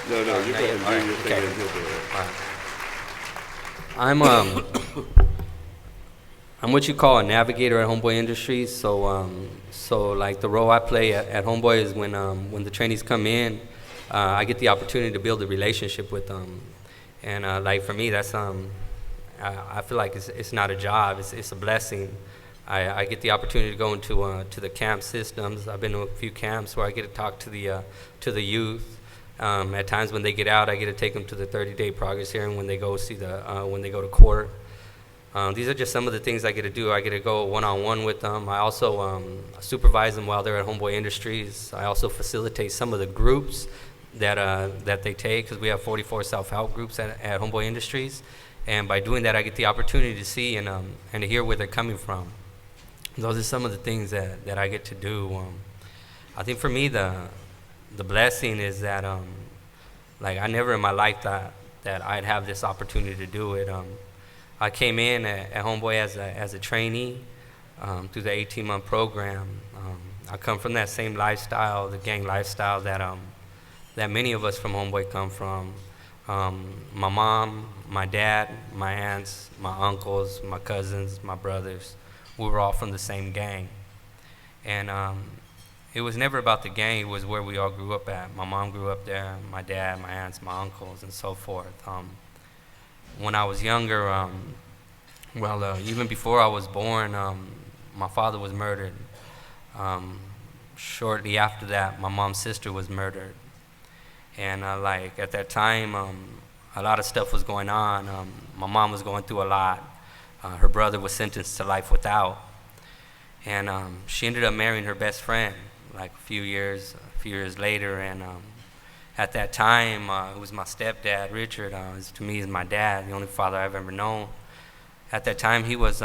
No, no, you go ahead and do your thing Okay. and he'll do it. All right. I'm what you call a navigator at Homeboy Industries. So like the role I play at Homeboy is when the trainees come in, I get the opportunity to build a relationship with them, and like for me, that's I feel like it's not a job, it's a blessing. I get the opportunity to go into to the camp systems. I've been to a few camps where I get to talk to the youth. At times when they get out, I get to take them to the 30-day progress hearing when they go see when they go to court. These are just some of the things I get to do. I get to go one-on-one with them. I also supervise them while they're at Homeboy Industries. I also facilitate some of the groups that they take, because we have 44 self-help groups at Homeboy Industries. And by doing that, I get the opportunity to see and to hear where they're coming from. Those are some of the things that I get to do. I think for me, the blessing is that like I never in my life thought that I'd have this opportunity to do it. I came in at Homeboy as a trainee through the 18-month program. I come from that same lifestyle, the gang lifestyle that many of us from Homeboy come from. My mom, my dad, my aunts, my uncles, my cousins, my brothers, we were all from the same gang. And it was never about the gang, it was where we all grew up at. My mom grew up there, my dad, my aunts, my uncles, and so forth. When I was younger, even before I was born, my father was murdered. Shortly after that, my mom's sister was murdered. And like at that time, a lot of stuff was going on. My mom was going through a lot. Her brother was sentenced to life without. And she ended up marrying her best friend like a few years later. And at that time, it was my stepdad, Richard. To me, he's my dad, the only father I've ever known. At that time, he was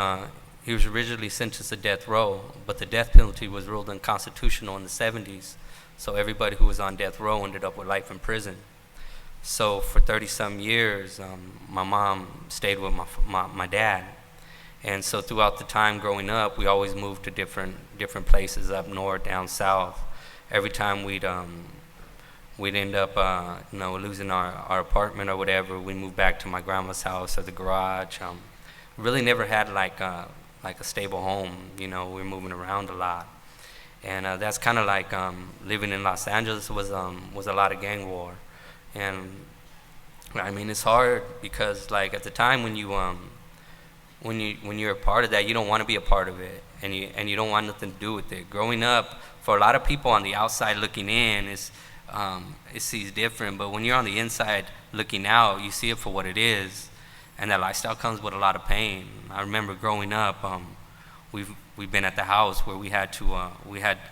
originally sentenced to death row, but the death penalty was ruled unconstitutional in the 70s. So everybody who was on death row ended up with life in prison. So for 30-some years, my mom stayed with my dad. And so throughout the time growing up, we always moved to different places, up north, down south. Every time we'd end up losing our apartment or whatever, we moved back to my grandma's house or the garage. Really never had like a stable home. We were moving around a lot. And that's kind of like living in Los Angeles was a lot of gang war. And I mean, it's hard because like at the time when you're a part of that, you don't want to be a part of it, and you don't want nothing to do with it. Growing up, for a lot of people on the outside looking in, it sees different, but when you're on the inside looking out, you see it for what it is, and that lifestyle comes with a lot of pain. I remember growing up, we've been at the house where we had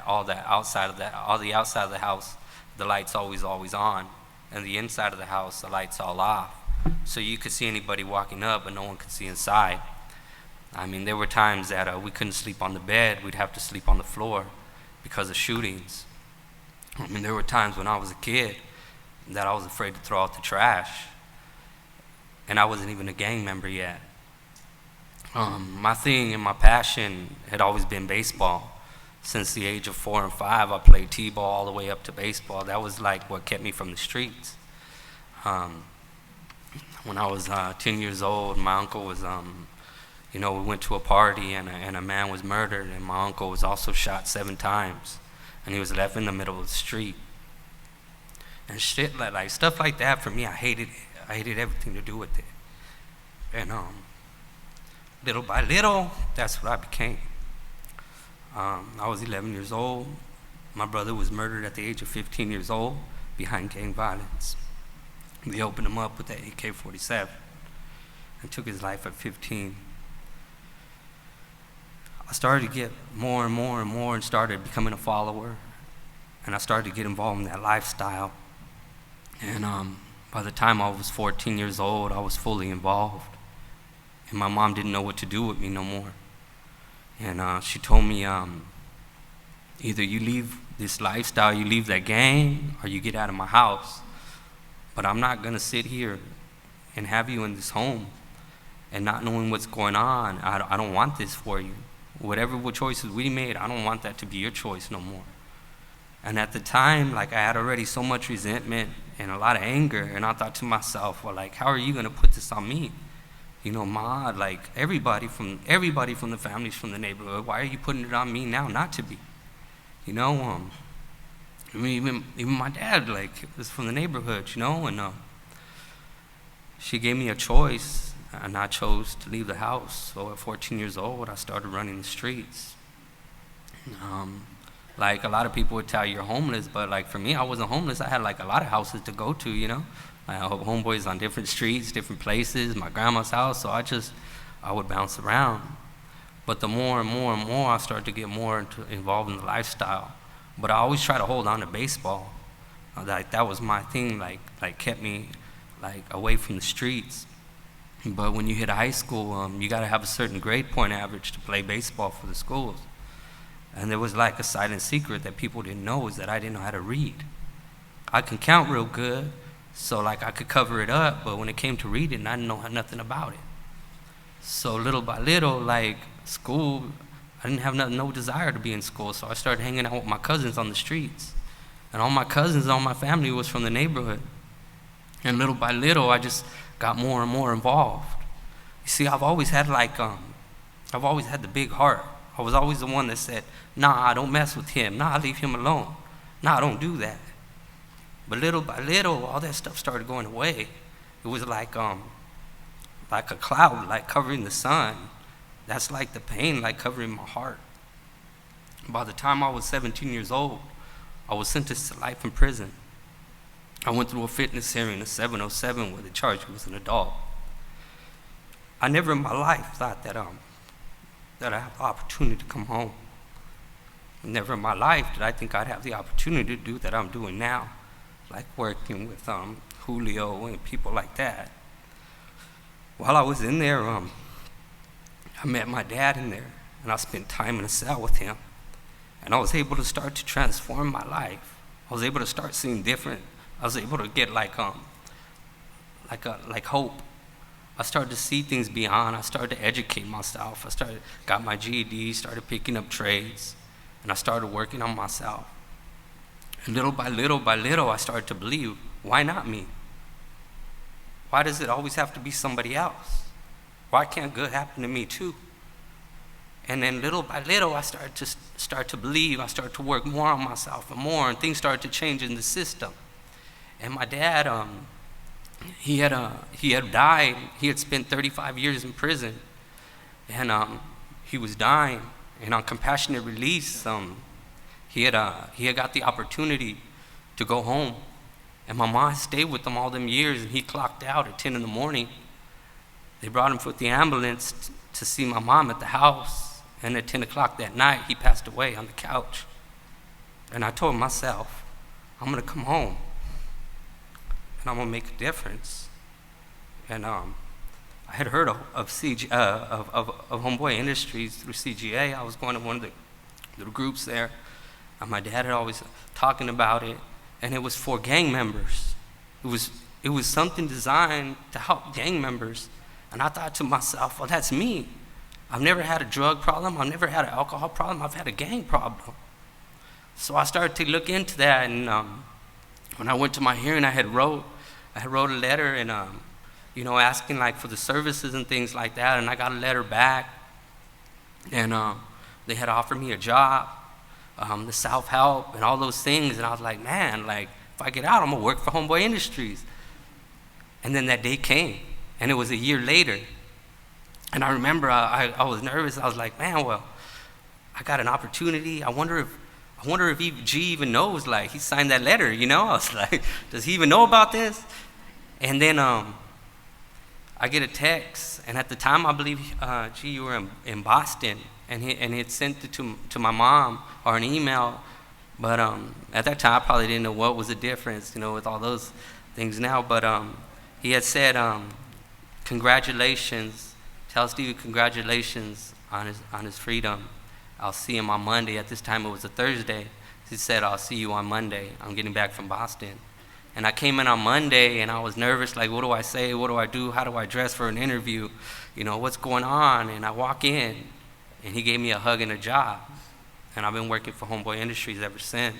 all the outside of the house, the lights always on, and the inside of the house, the lights all off. So you could see anybody walking up, but no one could see inside. I mean, there were times that we couldn't sleep on the bed. We'd have to sleep on the floor because of shootings. I mean, there were times when I was a kid that I was afraid to throw out the trash, and I wasn't even a gang member yet. My thing and my passion had always been baseball. Since the age of 4 and 5, I played t-ball all the way up to baseball. That was like what kept me from the streets. When I was 10 years old, my uncle was, we went to a party and a man was murdered, and my uncle was also shot 7 times, and he was left in the middle of the street. And shit like stuff like that, for me, I hated it. I hated everything to do with it. And little by little, that's what I became. I was 11 years old. My brother was murdered at the age of 15 years old behind gang violence. They opened him up with that AK-47 and took his life at 15. I started to get more and more and more and started becoming a follower. And I started to get involved in that lifestyle. And by the time I was 14 years old, I was fully involved. And my mom didn't know what to do with me no more. And she told me, either you leave this lifestyle, you leave that gang, or you get out of my house. But I'm not going to sit here and have you in this home and not knowing what's going on. I don't want this for you. Whatever choices we made, I don't want that to be your choice no more. And at the time, like, I had already so much resentment and a lot of anger, and I thought to myself, well, like, how are you gonna put this on me? You know, Ma, like, everybody from the families from the neighborhood, why are you putting it on me now not to be? You know, I mean, even my dad, like, was from the neighborhood, you know, and she gave me a choice, and I chose to leave the house. So at 14 years old, I started running the streets. Like, a lot of people would tell you you're homeless, but like, for me, I wasn't homeless. I had like a lot of houses to go to, you know. I had homeboys on different streets, different places, my grandma's house, so I would bounce around. But the more and more and more I started to get more involved in the lifestyle. But I always try to hold on to baseball. Like, that was my thing, like kept me like away from the streets. But when you hit high school, you gotta have a certain grade point average to play baseball for the schools. And there was like a silent secret that people didn't know, is that I didn't know how to read. I can count real good, so like I could cover it up, but when it came to reading, I didn't know nothing about it. So little by little, like, school, I didn't have no desire to be in school, so I started hanging out with my cousins on the streets. And all my cousins, all my family was from the neighborhood. And little by little, I just got more and more involved. You see, I've always had the big heart. I was always the one that said, nah, don't mess with him. Nah, leave him alone. Nah, don't do that. But little by little, all that stuff started going away. It was like a cloud, like covering the sun. That's like the pain, like covering my heart. By the time I was 17 years old, I was sentenced to life in prison. I went through a fitness hearing, a 707, where they charged me as an adult. I never in my life thought that I have the opportunity to come home. Never in my life did I think I'd have the opportunity to do that I'm doing now, like working with Julio and people like that. While I was in there, I met my dad in there, and I spent time in a cell with him. And I was able to start to transform my life. I was able to start seeing different. I was able to get like hope. I started to see things beyond. I started to educate myself. Got my GED, started picking up trades, and I started working on myself. And little by little, I started to believe, why not me? Why does it always have to be somebody else? Why can't good happen to me too? And then little by little, I started to believe. I started to work more on myself and more, and things started to change in the system. And my dad, he had died. He had spent 35 years in prison, and he was dying. And on compassionate release, he had got the opportunity to go home. And my mom stayed with him all them years, and he clocked out at 10 in the morning. They brought him with the ambulance to see my mom at the house, and at 10 o'clock that night, he passed away on the couch. And I told myself, I'm gonna come home, and I'm gonna make a difference. And I had heard of Homeboy Industries through CGA. I was going to one of the little groups there, and my dad had always talking about it, and it was for gang members. It was something designed to help gang members. And I thought to myself, well, that's me. I've never had a drug problem. I've never had an alcohol problem. I've had a gang problem. So I started to look into that, and when I went to my hearing, I wrote a letter, and asking like for the services and things like that, and I got a letter back, and they had offered me a job, the self-help and all those things, and I was like, man, like, if I get out, I'm gonna work for Homeboy Industries. And then that day came, and it was a year later, and I remember I was nervous. I was like, man, well, I got an opportunity. I wonder if G even knows, like, he signed that letter, you know? I was like, does he even know about this? And then I get a text, and at the time, I believe, G, you were in Boston, and he had sent it to my mom, or an email, but at that time, I probably didn't know what was the difference, with all those things now, but he had said, congratulations, tell Steve congratulations on his freedom. I'll see him on Monday. At this time, it was a Thursday. He said, I'll see you on Monday. I'm getting back from Boston. And I came in on Monday, and I was nervous, like, what do I say? What do I do? How do I dress for an interview? What's going on? And I walk in, and he gave me a hug and a job. And I've been working for Homeboy Industries ever since.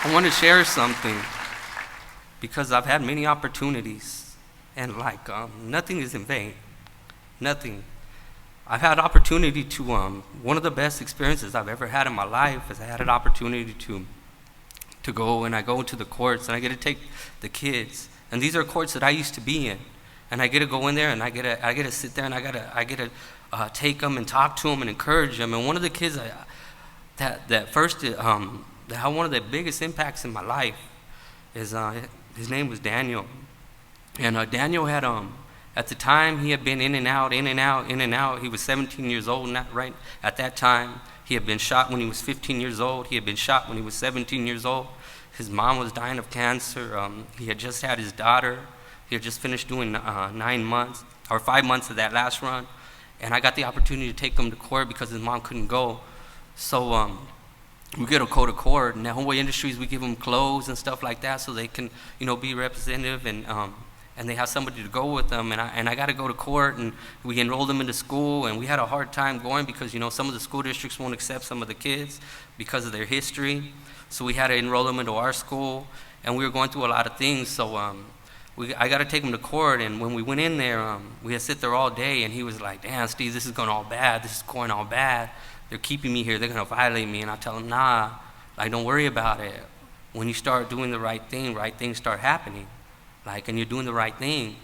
I want to share something because I've had many opportunities, and like nothing is in vain. Nothing. I've had opportunity to, one of the best experiences I've ever had in my life is I had an opportunity to go, and I go into the courts, and I get to take the kids, and these are courts that I used to be in, and I get to go in there, and I get to sit there, and I get to take them and talk to them and encourage them. And one of the kids that had one of the biggest impacts in my life is his name was Daniel, and Daniel had at the time he had been in and out. He was 17 years old, not right at that time. He had been shot when he was 15 years old. He had been shot when he was 17 years old. His mom was dying of cancer. He had just had his daughter. He had just finished doing 9 months, or 5 months of that last run. And I got the opportunity to take him to court because his mom couldn't go. So we get to go to court, and at Homeboy Industries, we give them clothes and stuff like that so they can, be representative, and they have somebody to go with them. And I got to go to court, and we enrolled them into school, and we had a hard time going because, some of the school districts won't accept some of the kids because of their history. So we had to enroll them into our school, and we were going through a lot of things. So I got to take him to court, and when we went in there, we had to sit there all day, and he was like, "Damn, Steve, this is going all bad. This is going all bad. They're keeping me here. They're going to violate me." And I tell him, "Nah, don't worry about it. When you start doing the right things start happening. And you're doing the right thing."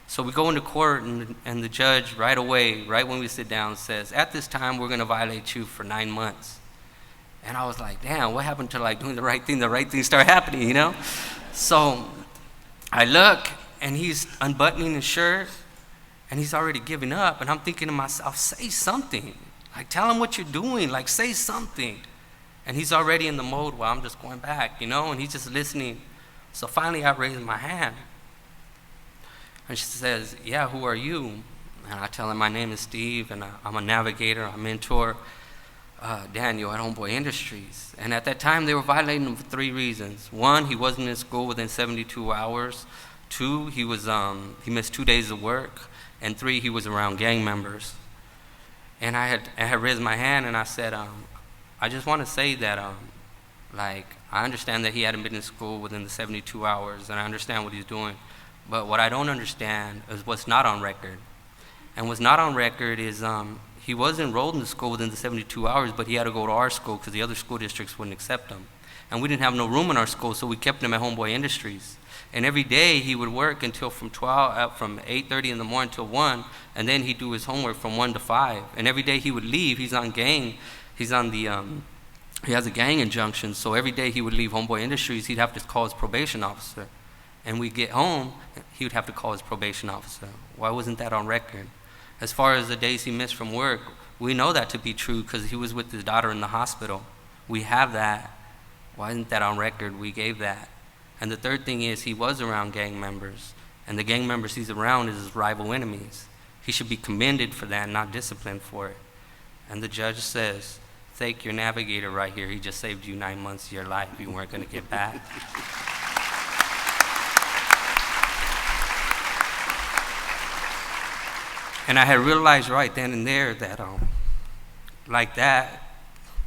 So we go into court, and the judge right away, right when we sit down, says, "At this time, we're going to violate you for 9 months." And I was like, damn, what happened to doing the right thing? The right things start happening, So I look, and he's unbuttoning his shirt, and he's already giving up. And I'm thinking to myself, say something. Tell him what you're doing. Say something. And he's already in the mode where I'm just going back, and he's just listening. So finally I raise my hand, and she says, "Yeah, who are you?" And I tell her my name is Steve, and I'm a navigator, I mentor Daniel at Homeboy Industries. And at that time they were violating him for 3 reasons. 1, he wasn't in school within 72 hours. 2, he missed 2 days of work. And 3, he was around gang members. And I had raised my hand, and I said, I just want to say that I understand that he hadn't been in school within the 72 hours, and I understand what he's doing. But what I don't understand is what's not on record. And what's not on record is he was enrolled in the school within the 72 hours, but he had to go to our school because the other school districts wouldn't accept him. And we didn't have no room in our school, so we kept him at Homeboy Industries. And every day he would work until from 8:30 in the morning till 1, and then he'd do his homework from 1 to 5. And every day he would leave. He has a gang injunction, so every day he would leave Homeboy Industries, he'd have to call his probation officer. And we'd get home, he would have to call his probation officer. Why wasn't that on record? As far as the days he missed from work, we know that to be true because he was with his daughter in the hospital. We have that. Why isn't that on record? We gave that. And the third thing is he was around gang members, and the gang members he's around is his rival enemies. He should be commended for that, not disciplined for it. And the judge says, "Thank your navigator right here. He just saved you 9 months of your life. You weren't going to get back." And I had realized right then and there that that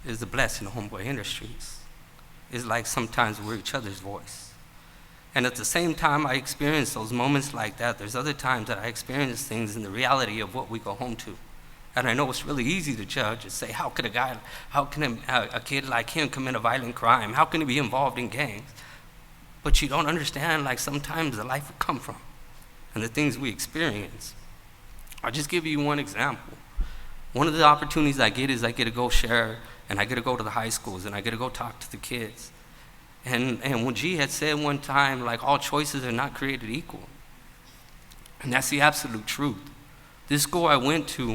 is the blessing of Homeboy Industries. It's like sometimes we're each other's voice. And at the same time I experience those moments like that, there's other times that I experience things in the reality of what we go home to. And I know it's really easy to judge and say, how can a kid like him commit a violent crime? How can he be involved in gangs? But you don't understand, sometimes the life we come from and the things we experience. I'll just give you one example. One of the opportunities I get is I get to go share, and I get to go to the high schools, and I get to go talk to the kids. And when G had said one time, all choices are not created equal. And that's the absolute truth. This school I went to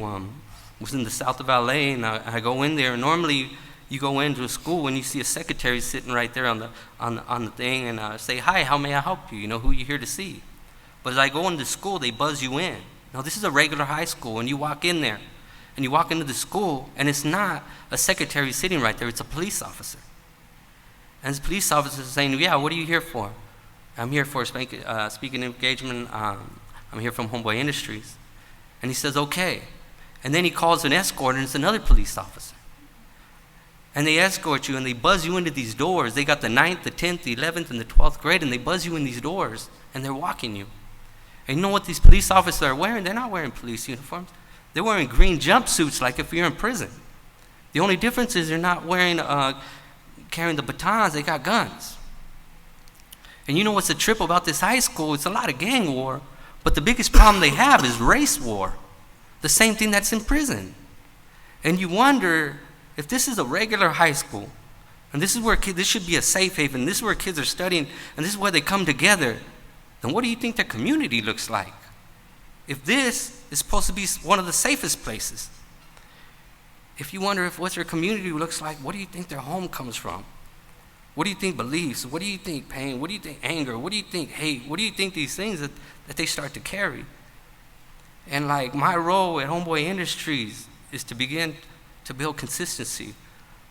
was in the south of LA, and I go in there, and normally you go into a school and you see a secretary sitting right there on the thing, and say, "Hi, how may I help you? Who you here to see?" But as I go into school, they buzz you in. Now, this is a regular high school, and you walk in there, and you walk into the school, and it's not a secretary sitting right there, it's a police officer. And this police officer is saying, "Yeah, what are you here for?" "I'm here for speaking engagement. I'm here from Homeboy Industries." And he says, "Okay." And then he calls an escort, and it's another police officer. And they escort you and they buzz you into these doors. They got the 9th, the 10th, the 11th, and the 12th grade, and they buzz you in these doors, and they're walking you. And you know what these police officers are wearing? They're not wearing police uniforms. They're wearing green jumpsuits like if you're in prison. The only difference is they're not wearing, carrying the batons, they got guns. And you know what's the trip about this high school? It's a lot of gang war, but the biggest problem they have is race war. The same thing that's in prison. And you wonder, if this is a regular high school, and this is where this should be a safe haven, this is where kids are studying, and this is where they come together, then what do you think their community looks like? If this is supposed to be one of the safest places, if you wonder if what their community looks like, what do you think their home comes from? What do you think beliefs? What do you think pain? What do you think anger? What do you think hate? What do you think these things that they start to carry? And like my role at Homeboy Industries is to begin to build consistency,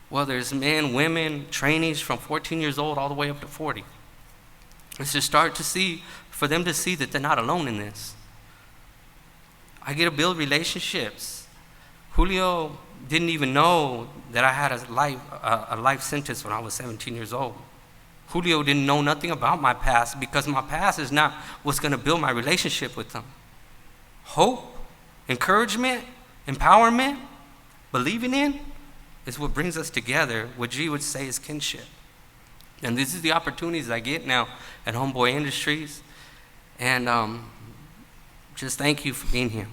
whether it's men, women, trainees from 14 years old all the way up to 40. It's to start to see, for them to see that they're not alone in this. I get to build relationships. Julio didn't even know that I had a life sentence when I was 17 years old. Julio didn't know nothing about my past because my past is not what's going to build my relationship with him. Hope, encouragement, empowerment, believing in is what brings us together, what G would say is kinship. And this is the opportunities I get now at Homeboy Industries. And just thank you for being here.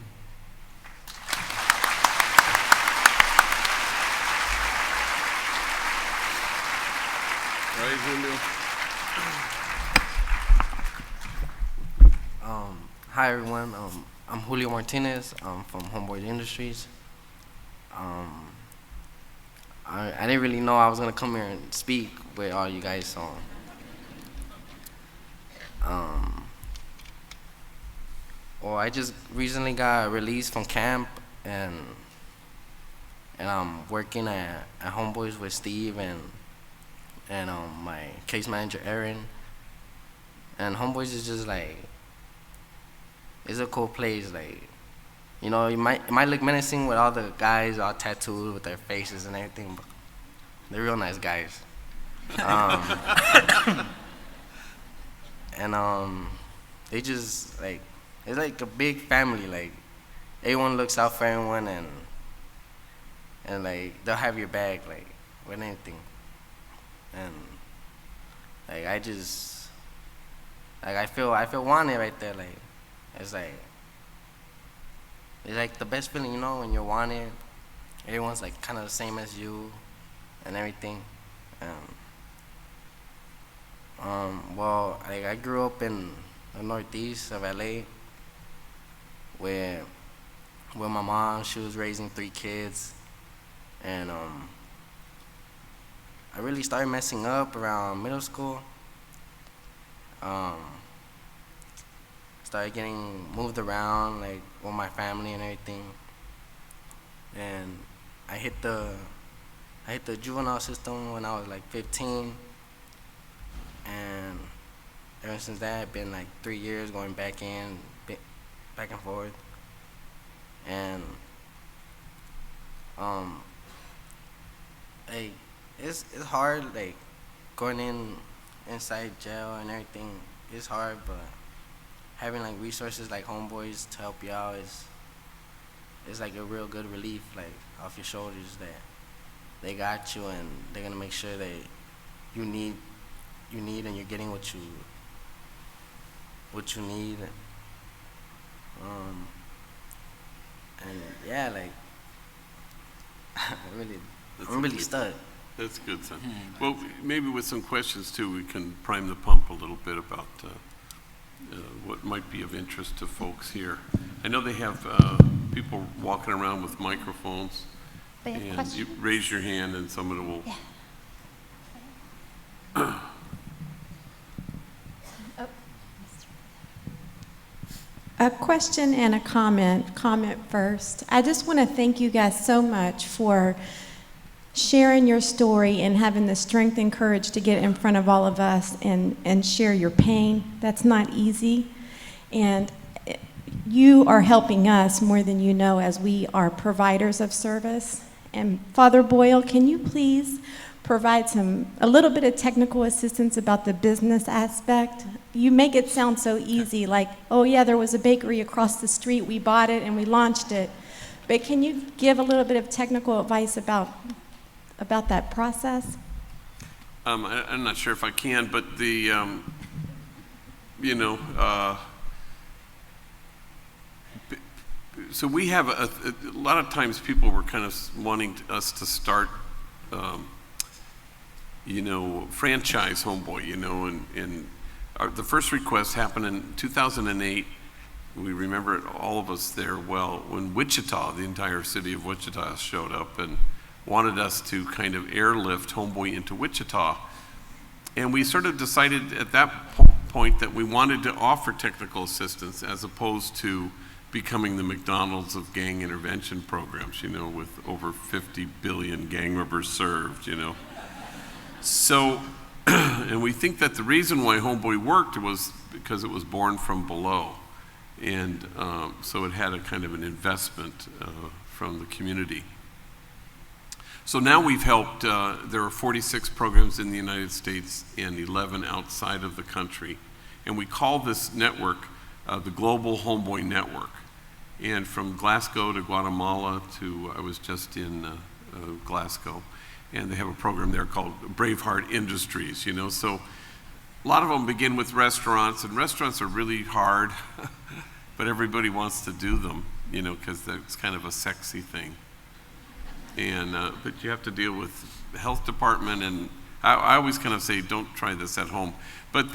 Right, Julio? Hi everyone, I'm Julio Martinez. I'm from Homeboy Industries. I didn't really know I was gonna come here and speak with all you guys, so well, I just recently got released from camp, and I'm working at Homeboys with Steve and my case manager Aaron. And Homeboys is just like, it's a cool place. Like, you know, it might look menacing with all the guys all tattooed with their faces and everything, but they're real nice guys. And they just like, it's like a big family. Like, everyone looks out for everyone, and like they'll have your back, like with anything. And like I feel wanted right there. Like it's like the best feeling, you know, when you're wanted. Everyone's like kind of the same as you and everything. Well, like I grew up in the northeast of LA, where my mom, she was raising 3 kids, and I really started messing up around middle school. Started getting moved around, like with my family and everything, and I hit the juvenile system when I was like 15, and ever since that, I've been like 3 years going back and forth, and like it's hard, like going inside jail and everything. It's hard, but having like resources like Homeboys to help you out is like a real good relief, like off your shoulders, that they got you and they're gonna make sure that you need and you're getting what you need. And yeah, like I'm really stuck. That's good, son. Well, maybe with some questions too, we can prime the pump a little bit about what might be of interest to folks here. I know they have people walking around with microphones. They have and questions. you raise your hand and someone will. Yeah. A question and a comment. Comment first. I just want to thank you guys so much for sharing your story and having the strength and courage to get in front of all of us and share your pain. That's not easy. And you are helping us more than you know, as we are providers of service. And Father Boyle, can you please provide a little bit of technical assistance about the business aspect? You make it sound so easy, like, oh yeah, there was a bakery across the street, we bought it and we launched it. But can you give a little bit of technical advice about that process? I'm not sure if I can, but the, so we have a lot of times people were kind of wanting us to start, franchise Homeboy, and the first request happened in 2008. We remember it, all of us there well, when Wichita, the entire city of Wichita, showed up and wanted us to kind of airlift Homeboy into Wichita. And we sort of decided at that point that we wanted to offer technical assistance as opposed to becoming the McDonald's of gang intervention programs, with over 50 billion gang members served, So, and we think that the reason why Homeboy worked was because it was born from below. And so it had a kind of an investment from the community. So now we've helped, there are 46 programs in the United States and 11 outside of the country. And we call this network the Global Homeboy Network. And from Glasgow to Guatemala to, I was just in Glasgow, and they have a program there called Braveheart Industries, So a lot of them begin with restaurants, and restaurants are really hard, but everybody wants to do them, because it's kind of a sexy thing. And but you have to deal with the health department, and I always kind of say, don't try this at home. But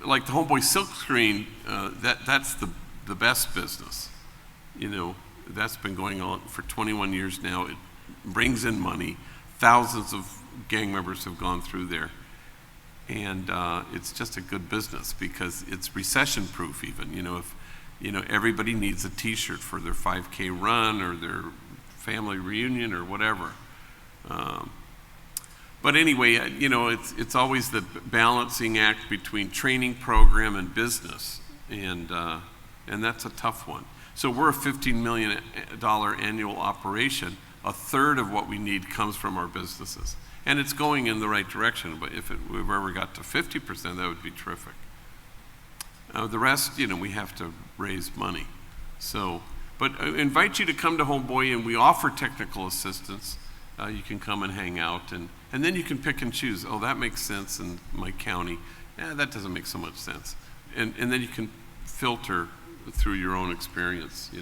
like the Homeboy Silk Screen, that's the best business. That's been going on for 21 years now. It brings in money. Thousands of gang members have gone through there. And it's just a good business because it's recession proof even. If everybody needs a t-shirt for their 5K run or their family reunion or whatever. But anyway, it's always the balancing act between training program and business. And that's a tough one. So we're a $15 million annual operation. A third of what we need comes from our businesses. And it's going in the right direction, but if we ever got to 50%, that would be terrific. The rest, we have to raise money. So, but I invite you to come to Homeboy, and we offer technical assistance. You can come and hang out, and then you can pick and choose. Oh, that makes sense in my county. That doesn't make so much sense. And then you can filter through your own experience, I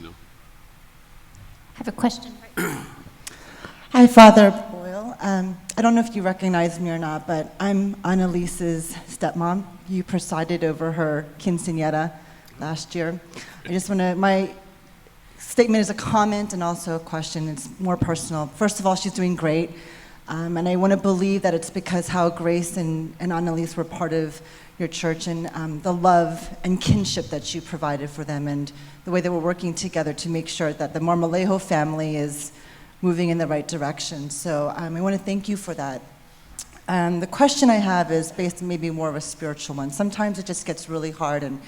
have a question. Hi, Father Boyle. I don't know if you recognize me or not, but I'm Annalise's stepmom. You presided over her quinceañera last year. I just want to, my statement is a comment and also a question. It's more personal. First of all, she's doing great. And I want to believe that it's because how Grace and Annalise were part of your church and the love and kinship that you provided for them and the way that we're working together to make sure that the Marmolejo family is moving in the right direction. So I want to thank you for that. The question I have is based on maybe more of a spiritual one. Sometimes it just gets really hard, and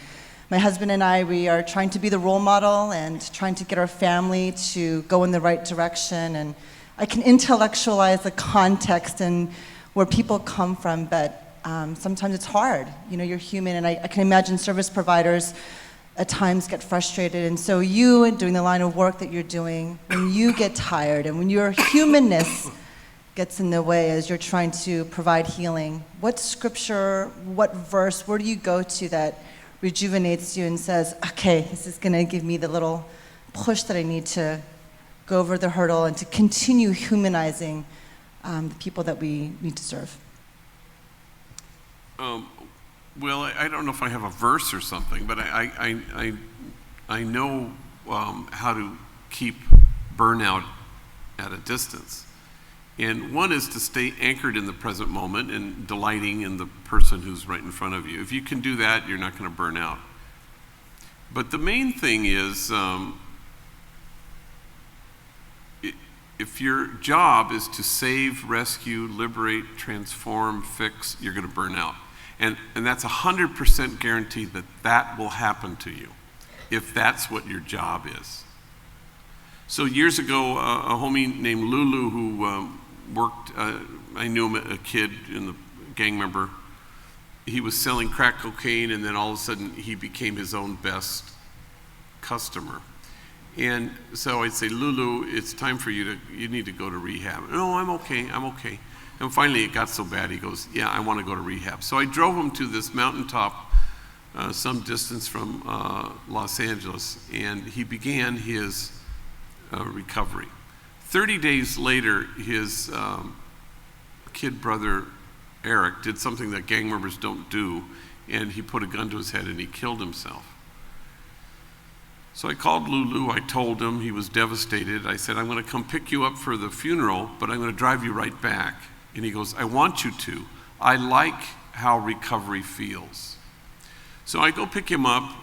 my husband and I, we are trying to be the role model and trying to get our family to go in the right direction. And I can intellectualize the context and where people come from, but sometimes it's hard. You're human, and I can imagine service providers at times get frustrated. And so you, doing the line of work that you're doing, when you get tired and when your humanness gets in the way as you're trying to provide healing, what scripture, what verse, where do you go to that rejuvenates you and says, okay, this is going to give me the little push that I need to go over the hurdle and to continue humanizing the people that we need to serve? Well, I don't know if I have a verse or something, but I know how to keep burnout at a distance. And one is to stay anchored in the present moment and delighting in the person who's right in front of you. If you can do that, you're not going to burn out. But the main thing is, if your job is to save, rescue, liberate, transform, fix, you're going to burn out. And that's 100% guaranteed that that will happen to you if that's what your job is. So years ago, a homie named Lulu who worked, I knew him, a kid in the gang member. He was selling crack cocaine, and then all of a sudden he became his own best customer. And so I'd say, Lulu, it's time for you need to go to rehab. No, I'm okay. And finally it got so bad, he goes, yeah, I want to go to rehab. So I drove him to this mountaintop some distance from Los Angeles, and he began his recovery. 30 days later, his kid brother, Eric, did something that gang members don't do, and he put a gun to his head and he killed himself. So I called Lulu, I told him, he was devastated. I said, I'm gonna come pick you up for the funeral, but I'm gonna drive you right back. And he goes, I want you to. I like how recovery feels. So I go pick him up,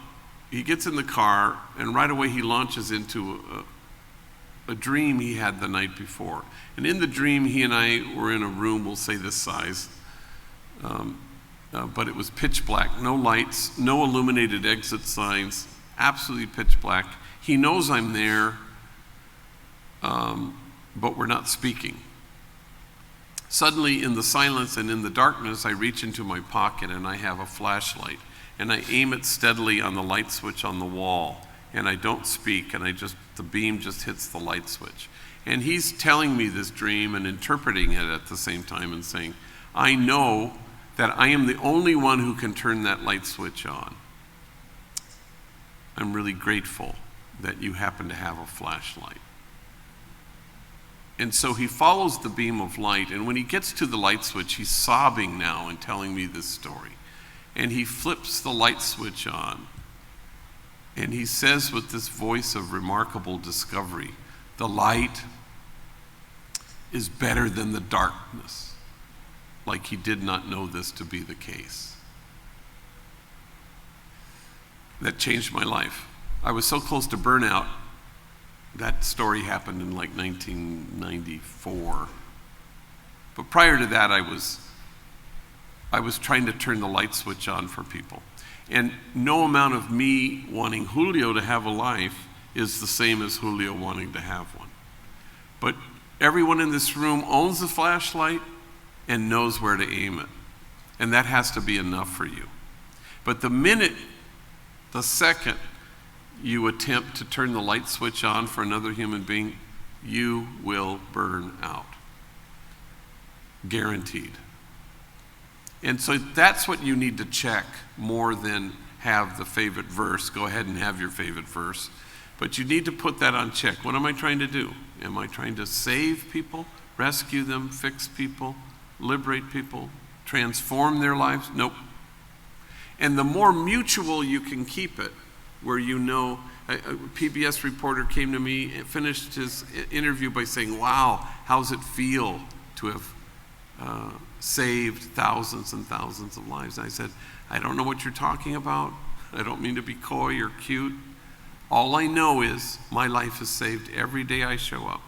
he gets in the car, and right away he launches into a dream he had the night before. And in the dream, he and I were in a room, we'll say this size, but it was pitch black, no lights, no illuminated exit signs, absolutely pitch black. He knows I'm there, but we're not speaking. Suddenly, in the silence and in the darkness, I reach into my pocket and I have a flashlight, and I aim it steadily on the light switch on the wall, and I don't speak, and the beam just hits the light switch. And he's telling me this dream and interpreting it at the same time and saying, I know that I am the only one who can turn that light switch on. I'm really grateful that you happen to have a flashlight. And so he follows the beam of light, and when he gets to the light switch, he's sobbing now and telling me this story. And he flips the light switch on, and he says with this voice of remarkable discovery, the light is better than the darkness, like he did not know this to be the case. That changed my life. I was so close to burnout. That story happened in like 1994. But prior to that, I was trying to turn the light switch on for people. And no amount of me wanting Julio to have a life is the same as Julio wanting to have one. But everyone in this room owns a flashlight and knows where to aim it. And that has to be enough for you. But the second you attempt to turn the light switch on for another human being, you will burn out. Guaranteed. And so that's what you need to check more than have the favorite verse. Go ahead and have your favorite verse. But you need to put that on check. What am I trying to do? Am I trying to save people, rescue them, fix people, liberate people, transform their lives? Nope. And the more mutual you can keep it, where you know, a PBS reporter came to me and finished his interview by saying, wow, how's it feel to have saved thousands and thousands of lives? And I said, I don't know what you're talking about. I don't mean to be coy or cute. All I know is my life is saved every day I show up.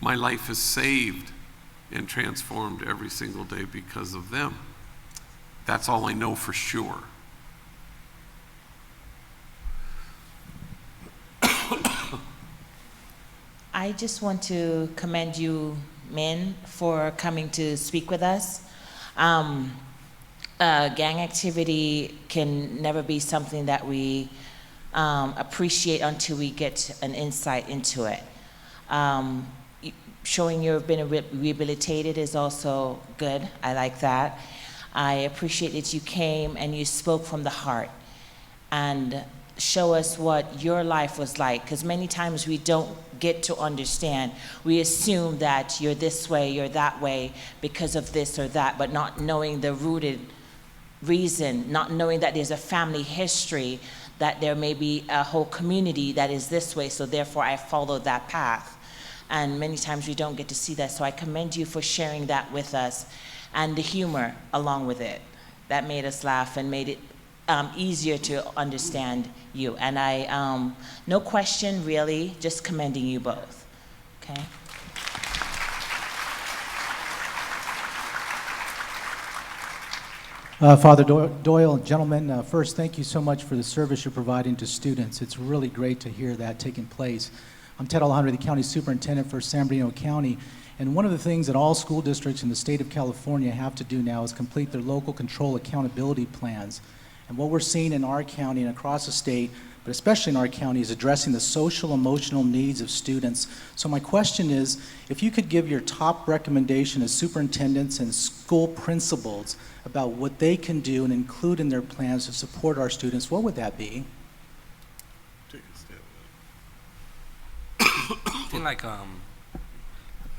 My life is saved and transformed every single day because of them. That's all I know for sure. I just want to commend you men for coming to speak with us. Gang activity can never be something that we appreciate until we get an insight into it. Showing you've been rehabilitated is also good. I like that. I appreciate that you came and you spoke from the heart and show us what your life was like, because many times we don't get to understand. We assume that you're this way, you're that way because of this or that, but not knowing the rooted reason, not knowing that there's a family history, that there may be a whole community that is this way, so therefore I followed that path. And many times we don't get to see that, so I commend you for sharing that with us, and the humor along with it. That made us laugh and made it easier to understand you. And I, no question really, just commending you both, okay? Father Doyle, gentlemen, first, thank you so much for the service you're providing to students. It's really great to hear that taking place. I'm Ted Alejandro, the County Superintendent for San Bernardino County. And one of the things that all school districts in the state of California have to do now is complete their local control accountability plans. And what we're seeing in our county and across the state, but especially in our county, is addressing the social emotional needs of students. So my question is, if you could give your top recommendation as superintendents and school principals about what they can do and include in their plans to support our students, what would that be? I think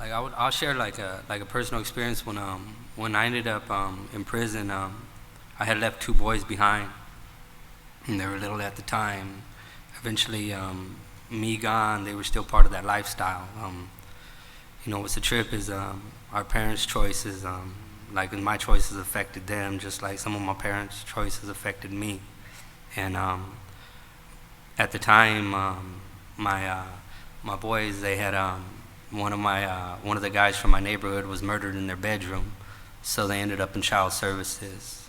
I'll share like a personal experience when I ended up in prison. I had left 2 boys behind, and they were little at the time. Eventually, me gone, they were still part of that lifestyle. You know, what's the trip is our parents' choices, like my choices affected them, just like some of my parents' choices affected me. And at the time, my boys, they had one of the guys from my neighborhood was murdered in their bedroom, so they ended up in child services.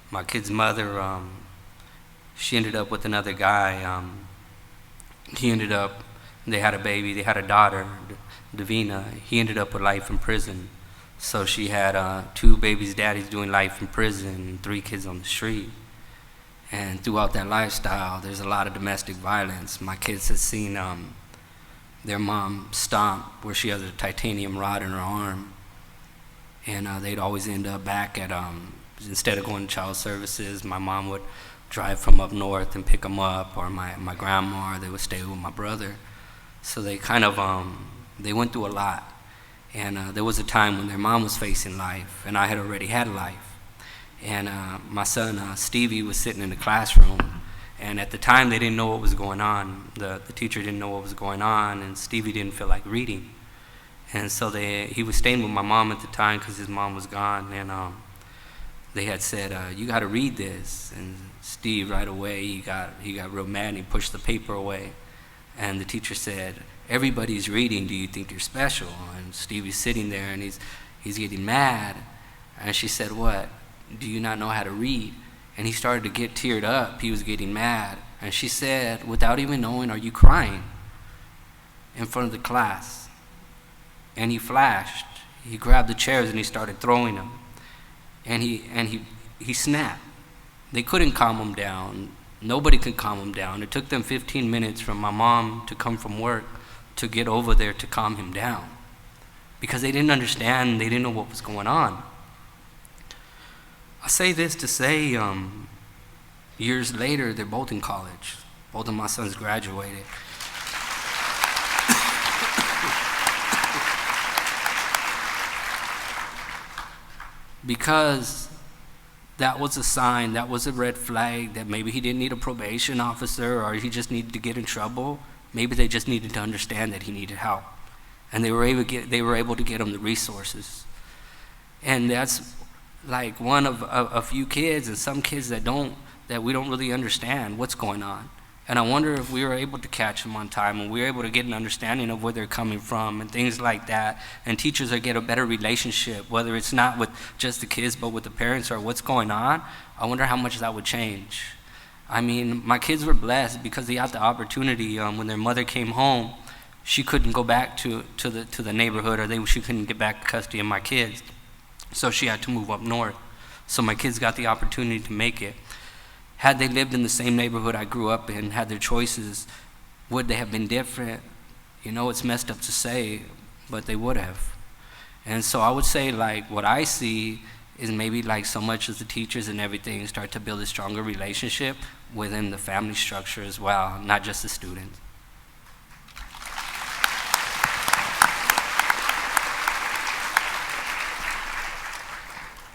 My kid's mother, she ended up with another guy. They had a baby, they had a daughter, Davina. He ended up with life in prison. So she had 2 babies' daddies doing life in prison, 3 kids on the street. And throughout that lifestyle, there's a lot of domestic violence. My kids had seen their mom stomp where she has a titanium rod in her arm. And they'd always end up back at, instead of going to child services, my mom would drive from up north and pick them up, or my grandma, or they would stay with my brother. So they kind of, they went through a lot. And there was a time when their mom was facing life, and I had already had life. And my son, Stevie, was sitting in the classroom, and at the time they didn't know what was going on. The teacher didn't know what was going on, and Stevie didn't feel like reading. And so he was staying with my mom at the time because his mom was gone, and they had said, you got to read this. And Steve, right away, he got real mad, and he pushed the paper away. And the teacher said, everybody's reading, do you think you're special? And Stevie's sitting there, and he's getting mad. And she said, what? Do you not know how to read? And he started to get teared up. He was getting mad. And she said, without even knowing, are you crying? In front of the class. And he flashed. He grabbed the chairs and he started throwing them. And he snapped. They couldn't calm him down. Nobody could calm him down. It took them 15 minutes from my mom to come from work to get over there to calm him down. Because they didn't understand, they didn't know what was going on. I say this to say, years later, they're both in college. Both of my sons graduated. Because that was a sign, that was a red flag that maybe he didn't need a probation officer, or he just needed to get in trouble. Maybe they just needed to understand that he needed help. And they were able to get him the resources. And that's like one of a few kids, and some kids that we don't really understand what's going on. And I wonder if we were able to catch them on time, and we were able to get an understanding of where they're coming from and things like that. And teachers will get a better relationship, whether it's not with just the kids, but with the parents or what's going on. I wonder how much that would change. I mean, my kids were blessed because they had the opportunity. When their mother came home, she couldn't go back to the neighborhood, or she couldn't get back custody of my kids. So she had to move up north. So my kids got the opportunity to make it. Had they lived in the same neighborhood I grew up in, had their choices, would they have been different? You know, it's messed up to say, but they would have. And so I would say, like, what I see is maybe like so much as the teachers and everything start to build a stronger relationship within the family structure as well, not just the students.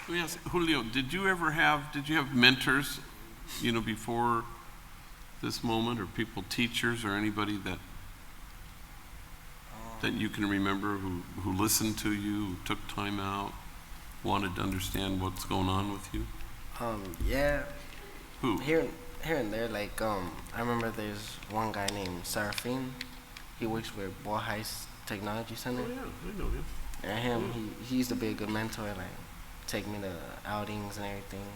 Yes, Julio, did you have mentors, you know, before this moment, or teachers, or anybody that you can remember who listened to you, who took time out, wanted to understand what's going on with you? Yeah. Who? Here and there, like, I remember there's one guy named Serafin. He works with Boyle High Technology Center. Oh yeah, I know him. And him, he used to be a good mentor, like, take me to outings and everything.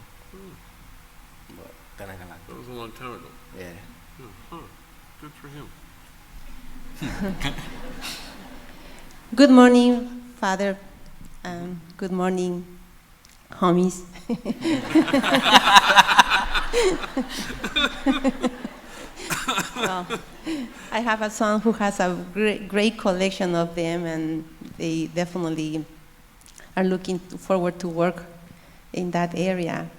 But then I got locked That up. was a long time ago. Yeah. Yeah. Huh. Good for him. Good morning, Father. Good morning, homies. Well, I have a son who has a great collection of them, and they definitely are looking forward to work in that area.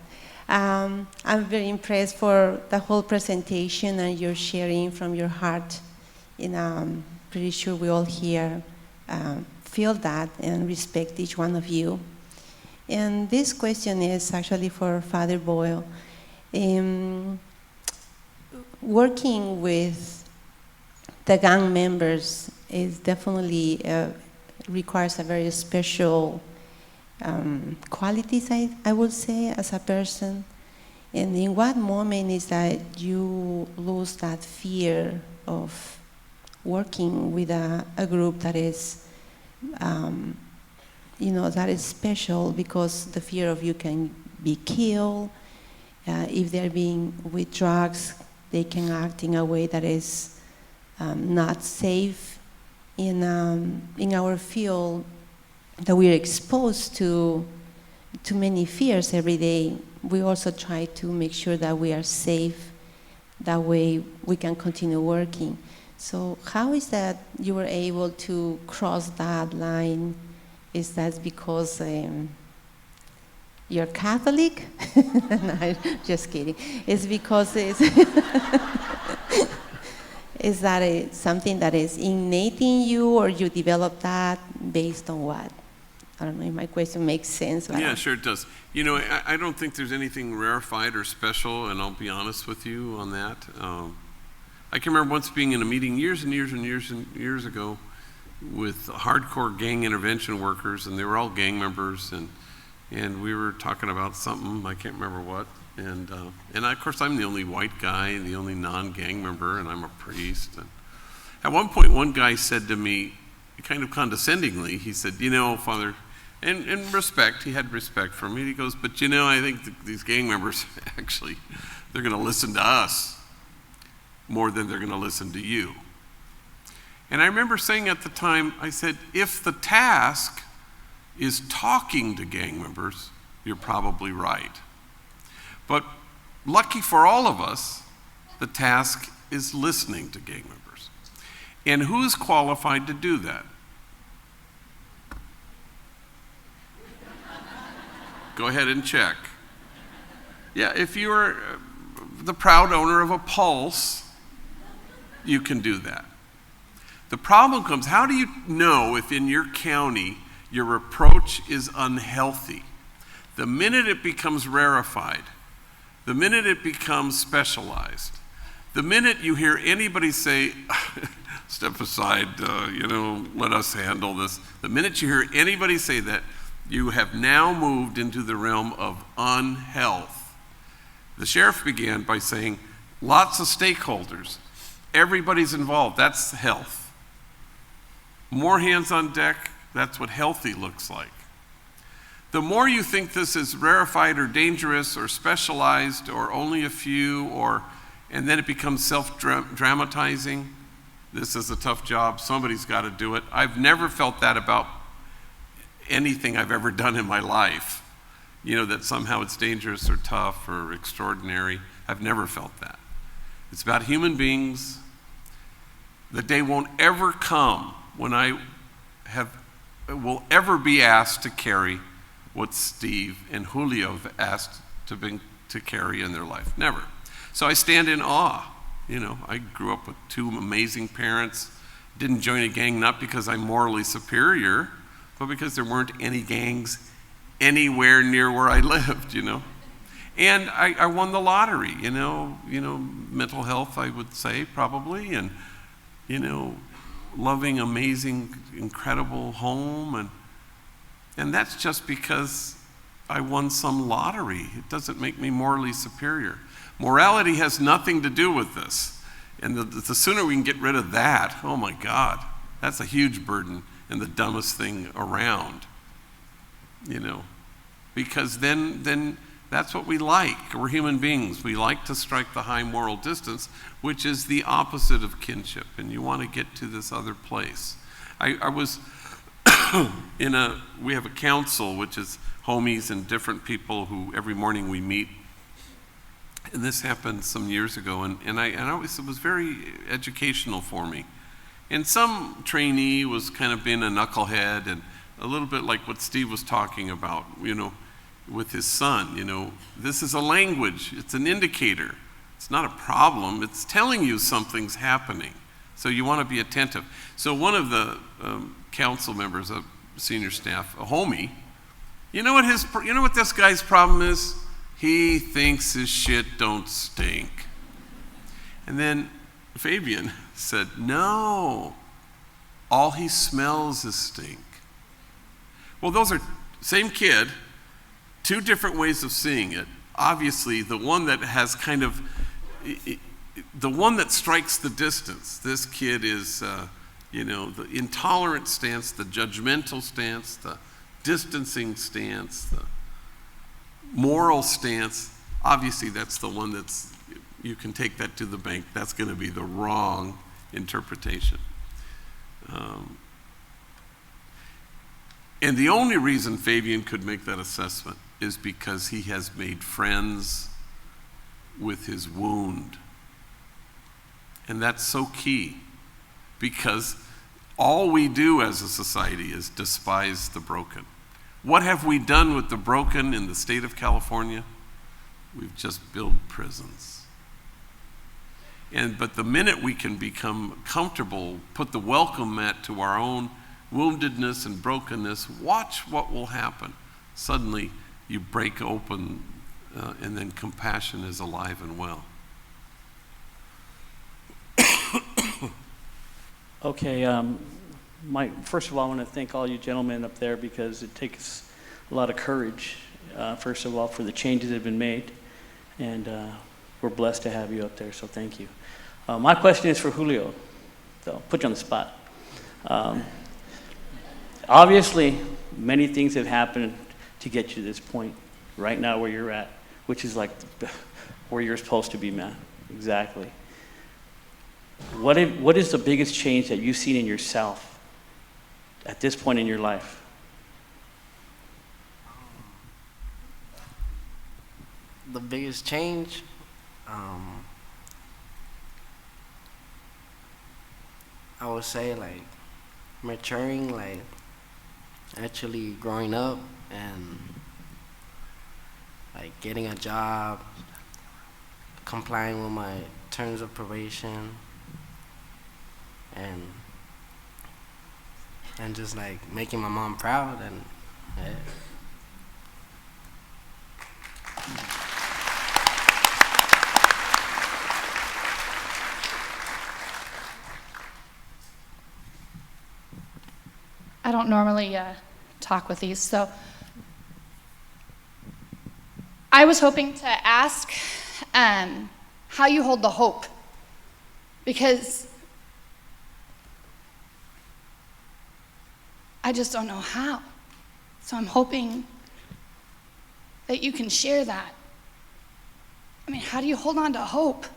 I'm very impressed for the whole presentation and your sharing from your heart. And I'm pretty sure we all here feel that and respect each one of you. And this question is actually for Father Boyle. Working with the gang members is definitely requires a very special qualities, I would say, as a person. And in what moment is that you lose that fear of working with a group that is, that is special, because the fear of you can be killed. If they're being with drugs, they can act in a way that is not safe. In our field, that we're exposed to many fears every day, we also try to make sure that we are safe. That way we can continue working. So how is that you were able to cross that line? Is that because you're Catholic? No, just kidding. It's because it's is that something that is innate in you, or you develop that based on what? I don't know if my question makes sense. Yeah, sure it does. I don't think there's anything rarefied or special, and I'll be honest with you on that. I can remember once being in a meeting years ago with hardcore gang intervention workers, and they were all gang members, and we were talking about something, I can't remember what, and of course I'm the only white guy and the only non-gang member, and I'm a priest. And at one point, one guy said to me, kind of condescendingly, he said, Father, and respect, he had respect for me, he goes, but I think these gang members, actually, they're going to listen to us more than they're going to listen to you. And I remember saying at the time, I said, if the task is talking to gang members, you're probably right. But lucky for all of us, the task is listening to gang members. And who's qualified to do that? Go ahead and check. Yeah, if you're the proud owner of a Pulse, you can do that. The problem comes, how do you know if in your county your approach is unhealthy? The minute it becomes rarefied, the minute it becomes specialized, the minute you hear anybody say, step aside, let us handle this, the minute you hear anybody say that, you have now moved into the realm of unhealth. The sheriff began by saying, lots of stakeholders, everybody's involved, that's health. More hands on deck, that's what healthy looks like. The more you think this is rarefied or dangerous or specialized or only a few, and then it becomes self-dramatizing, this is a tough job, somebody's got to do it. I've never felt that about anything I've ever done in my life, that somehow it's dangerous or tough or extraordinary. I've never felt that. It's about human beings. The day won't ever come when I will ever be asked to carry what Steve and Julio have asked to carry in their life. Never. So I stand in awe. I grew up with two amazing parents. Didn't join a gang not because I'm morally superior, but because there weren't any gangs anywhere near where I lived, And I won the lottery, mental health, I would say, probably, and, loving, amazing, incredible home, and that's just because I won some lottery. It doesn't make me morally superior. Morality has nothing to do with this, and the sooner we can get rid of that, oh my God, that's a huge burden and the dumbest thing around, because then That's what we like. We're human beings. We like to strike the high moral distance, which is the opposite of kinship, and you want to get to this other place. I was we have a council, which is homies and different people who every morning we meet. And this happened some years ago, and I always, it was very educational for me. And some trainee was kind of being a knucklehead, and a little bit like what Steve was talking about, with his son. This is a language, it's an indicator. It's not a problem, it's telling you something's happening. So you want to be attentive. So one of the council members of senior staff, a homie, you know what this guy's problem is? He thinks his shit don't stink. And then Fabian said, no, all he smells is stink. Well, those are same kid, two different ways of seeing it. Obviously, the one that has kind of, the one that strikes the distance. This kid is, the intolerant stance, the judgmental stance, the distancing stance, the moral stance. Obviously, that's the one that's, you can take that to the bank. That's going to be the wrong interpretation. And the only reason Fabian could make that assessment is because he has made friends with his wound. And that's so key, because all we do as a society is despise the broken. What have we done with the broken in the state of California? We've just built prisons. But the minute we can become comfortable, put the welcome mat to our own woundedness and brokenness, watch what will happen. Suddenly you break open, and then compassion is alive and well. Okay, first of all, I want to thank all you gentlemen up there, because it takes a lot of courage, first of all, for the changes that have been made, and we're blessed to have you up there, so thank you. My question is for Julio, so I'll put you on the spot. Obviously, many things have happened to get you to this point, right now where you're at, which is like where you're supposed to be, man, exactly. What is the biggest change that you've seen in yourself at this point in your life? The biggest change, I would say, like, maturing, like, actually growing up and, like, getting a job, complying with my terms of probation, and just, like, making my mom proud, and yeah. I don't normally talk with these, so I was hoping to ask how you hold the hope, because I just don't know how. So I'm hoping that you can share that. I mean, how do you hold on to hope?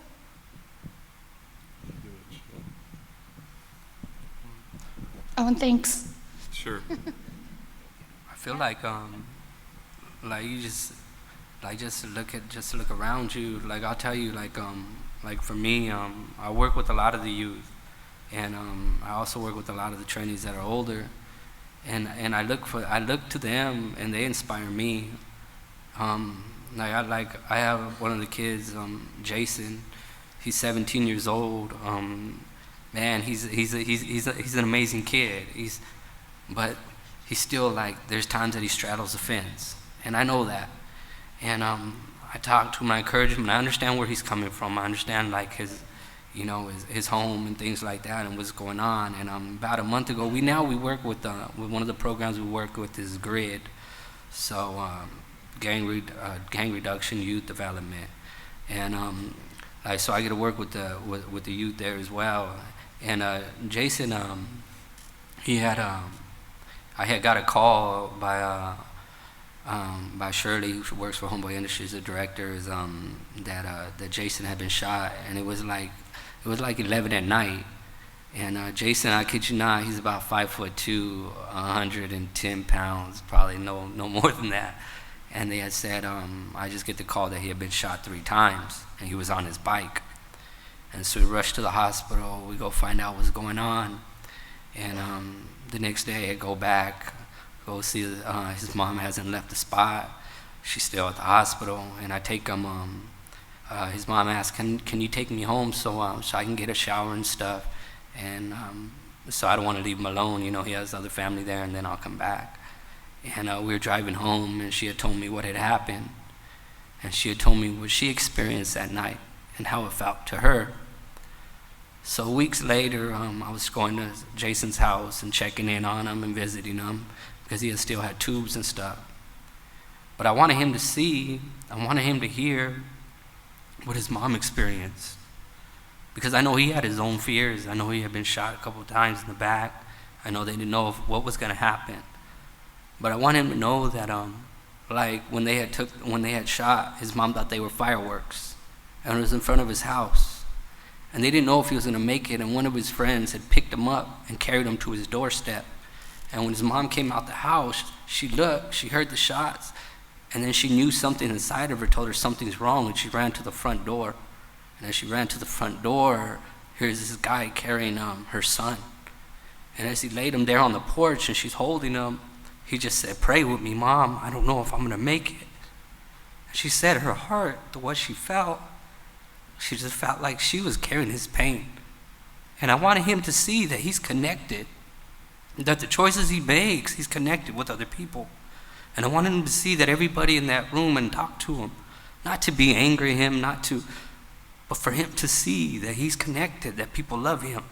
Oh, and thanks. Sure. I feel like you just look around you. Like, I'll tell you, like for me, I work with a lot of the youth, and I also work with a lot of the trainees that are older, and I look to them, and they inspire me. I have one of the kids, Jason. He's 17 years old. Man, he's an amazing kid. But he's still, like, there's times that he straddles the fence, and I know that. And I talk to him, I encourage him, and I understand where he's coming from. I understand, like, his home and things like that, and what's going on. And about a month ago, we work with one of the programs we work with is GRID, so gang reduction, youth development, and so I get to work with the youth there as well. And Jason, I had got a call by by Shirley, who works for Homeboy Industries, the director, is that Jason had been shot, and it was like 11 at night. And Jason, I kid you not, he's about 5'2", 110 pounds, probably no more than that. And they had said, I just get the call that he had been shot 3 times, and he was on his bike. And so we rushed to the hospital. We go find out what's going on. And the next day I go back, go see his mom hasn't left the spot. She's still at the hospital. And I take him, his mom asked, can you take me home so I can get a shower and stuff? And so I don't want to leave him alone. You know, he has other family there, and then I'll come back. And we were driving home, and she had told me what had happened. And she had told me what she experienced that night and how it felt to her. So weeks later, I was going to Jason's house and checking in on him and visiting him because he still had tubes and stuff. But I wanted him to see, I wanted him to hear what his mom experienced. Because I know he had his own fears. I know he had been shot a couple of times in the back. I know they didn't know what was going to happen. But I want him to know that, like when they had shot, his mom thought they were fireworks, and it was in front of his house, and they didn't know if he was going to make it. And one of his friends had picked him up and carried him to his doorstep. And when his mom came out the house, she looked, she heard the shots, and then she knew something inside of her told her something's wrong, and she ran to the front door. And as she ran to the front door, here's this guy carrying her son. And as he laid him there on the porch and she's holding him, he just said, "Pray with me, Mom. I don't know if I'm going to make it." And she said her heart, to what she felt, she just felt like she was carrying his pain. And I wanted him to see that he's connected, that the choices he makes, he's connected with other people. And I wanted him to see that everybody in that room and talk to him, not to be angry at him, but for him to see that he's connected, that people love him.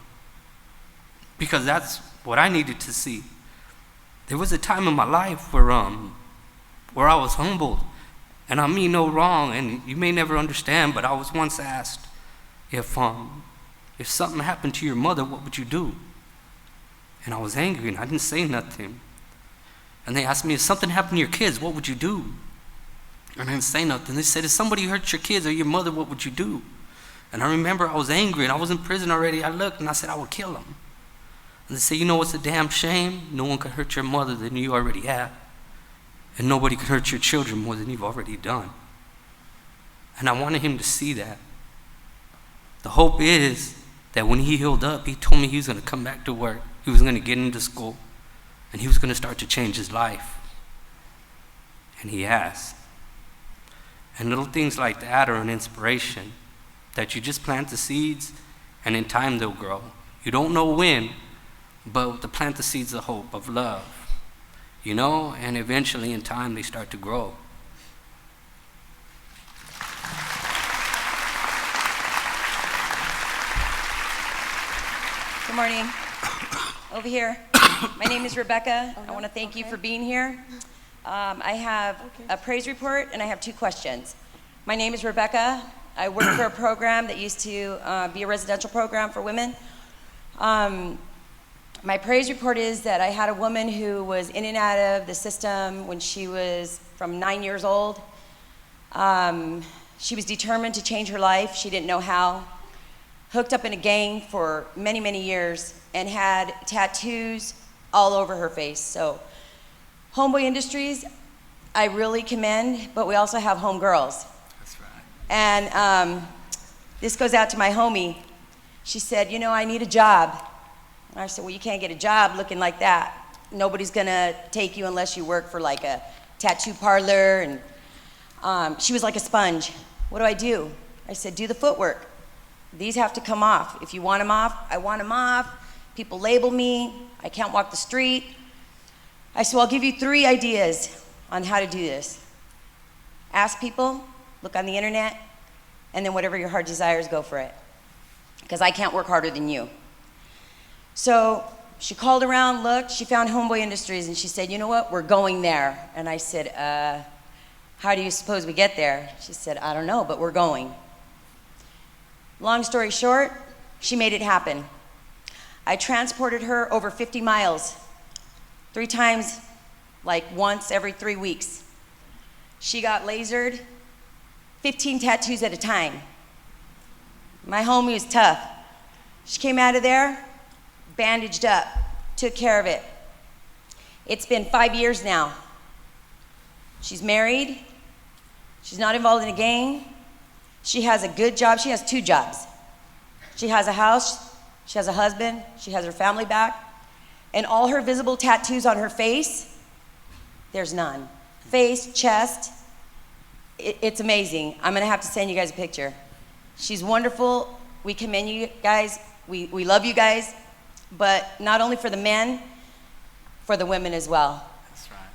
Because that's what I needed to see. There was a time in my life where I was humbled, and I mean no wrong, and you may never understand, but I was once asked, if something happened to your mother, what would you do? And I was angry, and I didn't say nothing. And they asked me, if something happened to your kids, what would you do? And I didn't say nothing. They said, if somebody hurt your kids or your mother, what would you do? And I remember I was angry, and I was in prison already. I looked, and I said, I would kill him. And they said, you know what's a damn shame? No one can hurt your mother than you already have. And nobody can hurt your children more than you've already done. And I wanted him to see that. The hope is that when he healed up, he told me he was going to come back to work. He was going to get into school. And he was going to start to change his life. And he has. And little things like that are an inspiration, that you just plant the seeds, and in time they'll grow. You don't know when, but to plant the seeds of hope, of love, you know, and eventually in time they start to grow. Good morning. Over here. My name is Rebecca. I want to thank you for being here. I have a praise report, and I have 2 questions. My name is Rebecca. I work for a program that used to be a residential program for women. My praise report is that I had a woman who was in and out of the system when she was from 9 years old. She was determined to change her life. She didn't know how. Hooked up in a gang for many, many years and had tattoos all over her face. So Homeboy Industries, I really commend, but we also have homegirls. That's right. And this goes out to my homie. She said, you know, I need a job. And I said, well, you can't get a job looking like that. Nobody's gonna take you unless you work for like a tattoo parlor. And she was like a sponge. What do? I said, do the footwork. These have to come off. If you want them off, I want them off. People label me. I can't walk the street. I said, well, I'll give you 3 ideas on how to do this. Ask people, look on the internet, and then whatever your heart desires, go for it. Because I can't work harder than you. So she called around, looked, she found Homeboy Industries, and she said, you know what, we're going there. And I said, how do you suppose we get there? She said, I don't know, but we're going. Long story short, she made it happen. I transported her over 50 miles, 3 times, like once every 3 weeks. She got lasered, 15 tattoos at a time. My homie was tough. She came out of there, bandaged up, took care of it. It's been 5 years now. She's married. She's not involved in a gang. She has a good job. She has 2 jobs. She has a house. She has a husband. She has her family back. And all her visible tattoos on her face, there's none. Face, chest, it's amazing. I'm gonna have to send you guys a picture. She's wonderful. We commend you guys. We love you guys, but not only for the men, for the women as well. That's right.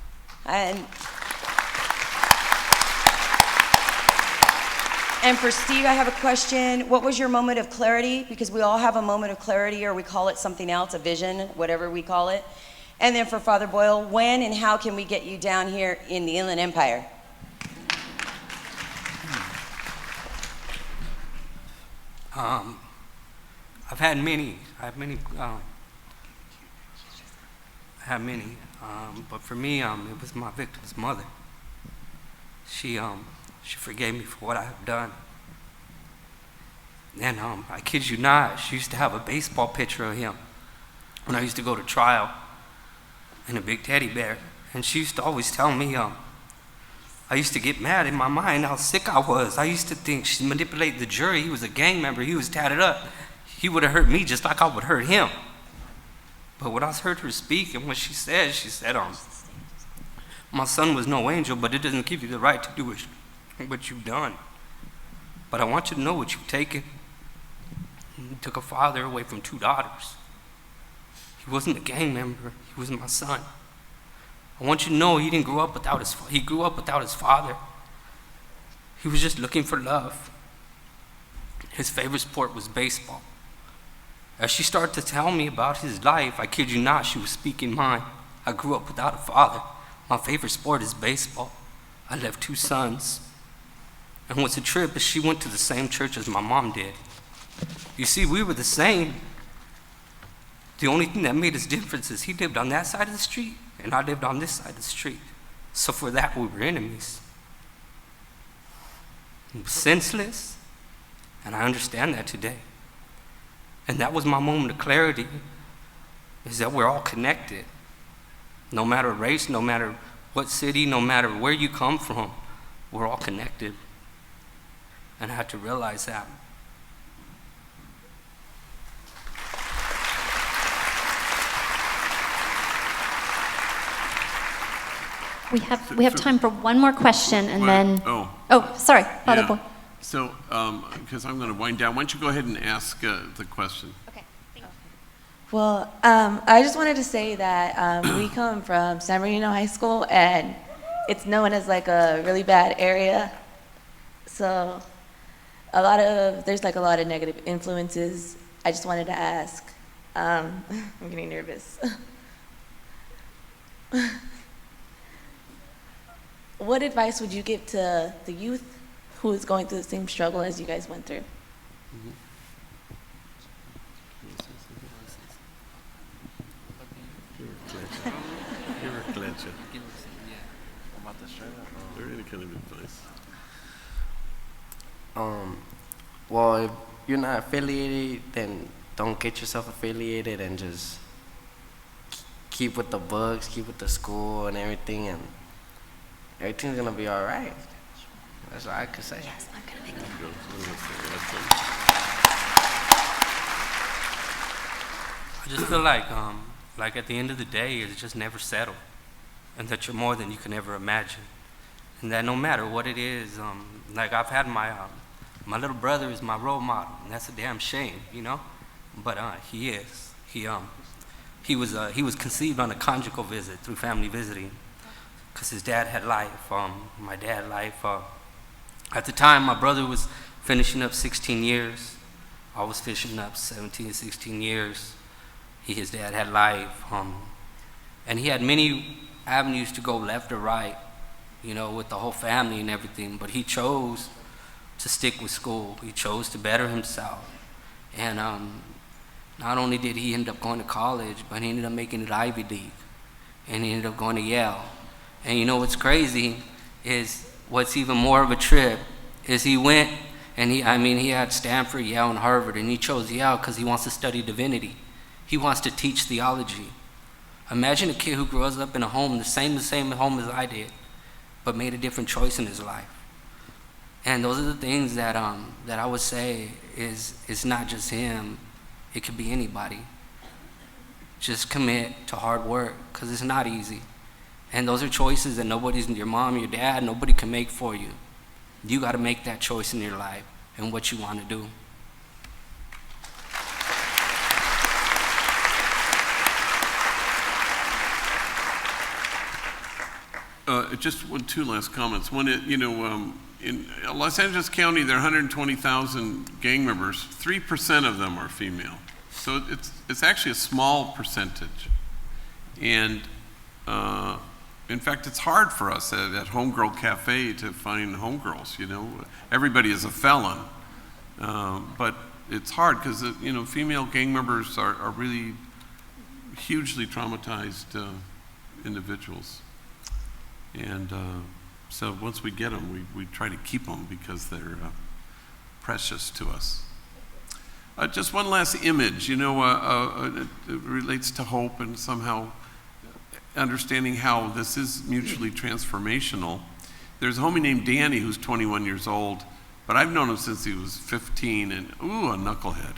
And for Steve, I have a question. What was your moment of clarity? Because we all have a moment of clarity, or we call it something else, a vision, whatever we call it. And then for Father Boyle, when and how can we get you down here in the Inland Empire? I've had many. But for me, it was my victim's mother. She forgave me for what I have done. And I kid you not, she used to have a baseball picture of him when I used to go to trial, and a big teddy bear. And she used to always tell me, I used to get mad in my mind how sick I was. I used to think she manipulated the jury. He was a gang member. He was tatted up. He would have hurt me just like I would hurt him. But when I heard her speak and what she said, my son was no angel, but it doesn't give you the right to do what you've done. But I want you to know what you've taken. You took a father away from 2 daughters. He wasn't a gang member. He was my son. I want you to know he grew up without his father. He was just looking for love. His favorite sport was baseball. As she started to tell me about his life, I kid you not, she was speaking mine. I grew up without a father. My favorite sport is baseball. I left 2 sons. And what's a trip is she went to the same church as my mom did. You see, we were the same. The only thing that made us different is he lived on that side of the street and I lived on this side of the street. So for that, we were enemies. It was senseless, and I understand that today. And that was my moment of clarity, is that we're all connected. No matter race, no matter what city, no matter where you come from, we're all connected. And I had to realize that. We have time for one more question, and then. Oh, sorry, Father Boyle. So, because I'm going to wind down, why don't you go ahead and ask the question? Okay. Thank you. Well, I just wanted to say that we come from San Bernardino High School, and it's known as like a really bad area. So, there's like a lot of negative influences. I just wanted to ask. I'm getting nervous. What advice would you give to the youth who is going through the same struggle as you guys went through? You're a clincher. They're really kind of advice. Well, if you're not affiliated, then don't get yourself affiliated and just keep with the books, keep with the school and everything, and everything's gonna be all right. That's all I could say. Yes, I'm gonna make I just feel like at the end of the day, it's just never settled, and that you're more than you can ever imagine, and that no matter what it is, like I've had my little brother is my role model, and that's a damn shame, you know, but he is. He was conceived on a conjugal visit through family visiting, because his dad had life, my dad had life. At the time, my brother was finishing up 16 years. I was finishing up 17, 16 years. His dad had life, and he had many avenues to go left or right, you know, with the whole family and everything, but he chose to stick with school. He chose to better himself. And not only did he end up going to college, but he ended up making it Ivy League, and he ended up going to Yale. And you know what's crazy is what's even more of a trip is he went and he had Stanford, Yale, and Harvard, and he chose Yale because he wants to study divinity. He wants to teach theology. Imagine a kid who grows up in a home, the same home as I did, but made a different choice in his life. And those are the things that I would say is it's not just him, it could be anybody. Just commit to hard work, because it's not easy. And those are choices that nobody's, your mom, your dad, nobody can make for you. You got to make that choice in your life and what you want to do. Just two last comments. One, in Los Angeles County, there are 120,000 gang members. 3% of them are female. So it's actually a small percentage. And in fact, it's hard for us at Homegirl Cafe to find homegirls, Everybody is a felon. But it's hard because, female gang members are really hugely traumatized individuals. And so once we get them, we try to keep them because they're precious to us. Just one last image, it relates to hope and somehow understanding how this is mutually transformational. There's a homie named Danny who's 21 years old, but I've known him since he was 15, and a knucklehead.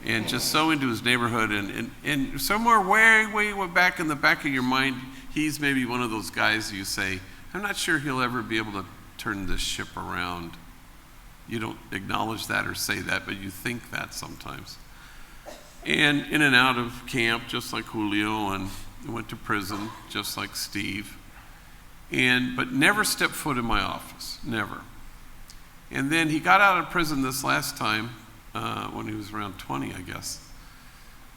And just so into his neighborhood, and somewhere way back in the back of your mind, he's maybe one of those guys you say, I'm not sure he'll ever be able to turn this ship around. You don't acknowledge that or say that, but you think that sometimes. And in and out of camp, just like Julio, and went to prison, just like Steve. But never stepped foot in my office, never. And then he got out of prison this last time, when he was around 20, I guess.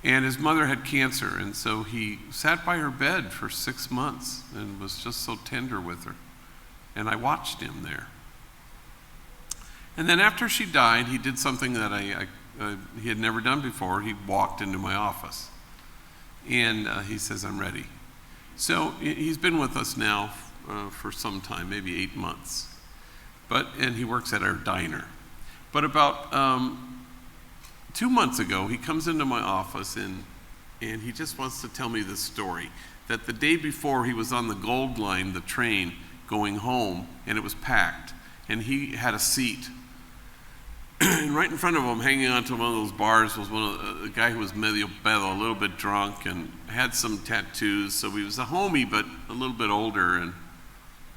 And his mother had cancer, and so he sat by her bed for 6 months and was just so tender with her. And I watched him there. And then after she died, he did something that he had never done before. He walked into my office. And he says, I'm ready. So he's been with us now for some time, maybe 8 months. And he works at our diner. But about 2 months ago, he comes into my office and he just wants to tell me this story. That the day before, he was on the Gold Line, the train, going home, and it was packed. And he had a seat. And right in front of him, hanging onto one of those bars, was a guy who was medio pedo, a little bit drunk, and had some tattoos. So he was a homie, but a little bit older.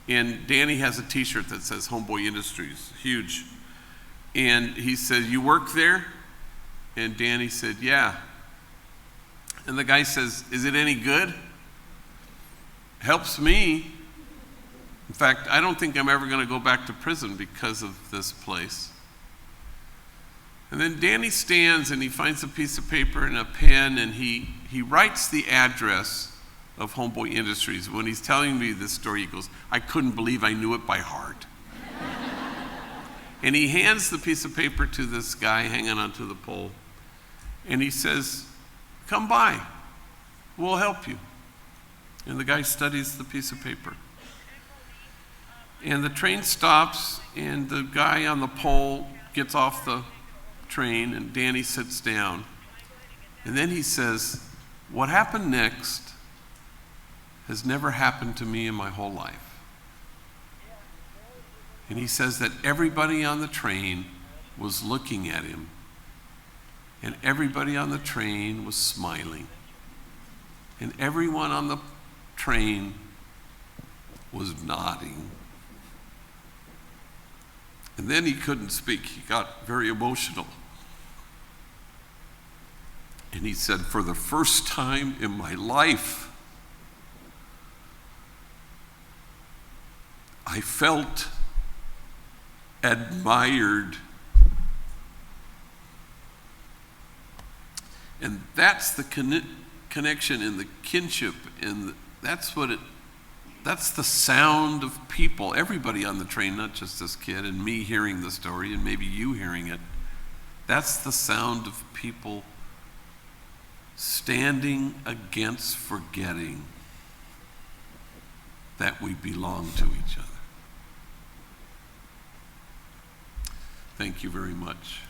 And Danny has a T-shirt that says Homeboy Industries, huge. And he said, you work there? And Danny said, yeah. And the guy says, is it any good? Helps me. In fact, I don't think I'm ever going to go back to prison because of this place. And then Danny stands and he finds a piece of paper and a pen, and he writes the address of Homeboy Industries. When he's telling me this story, he goes, I couldn't believe I knew it by heart. And he hands the piece of paper to this guy hanging onto the pole. And he says, come by, we'll help you. And the guy studies the piece of paper. And the train stops, and the guy on the pole gets off the train, and Danny sits down. And then he says, what happened next has never happened to me in my whole life. And he says that everybody on the train was looking at him, and everybody on the train was smiling, and everyone on the train was nodding. And then he couldn't speak. He got very emotional. And he said, for the first time in my life, I felt admired. And that's the connection and the kinship, and that's the sound of people, everybody on the train, not just this kid and me hearing the story and maybe you hearing it. That's the sound of people standing against forgetting that we belong to each other. Thank you very much.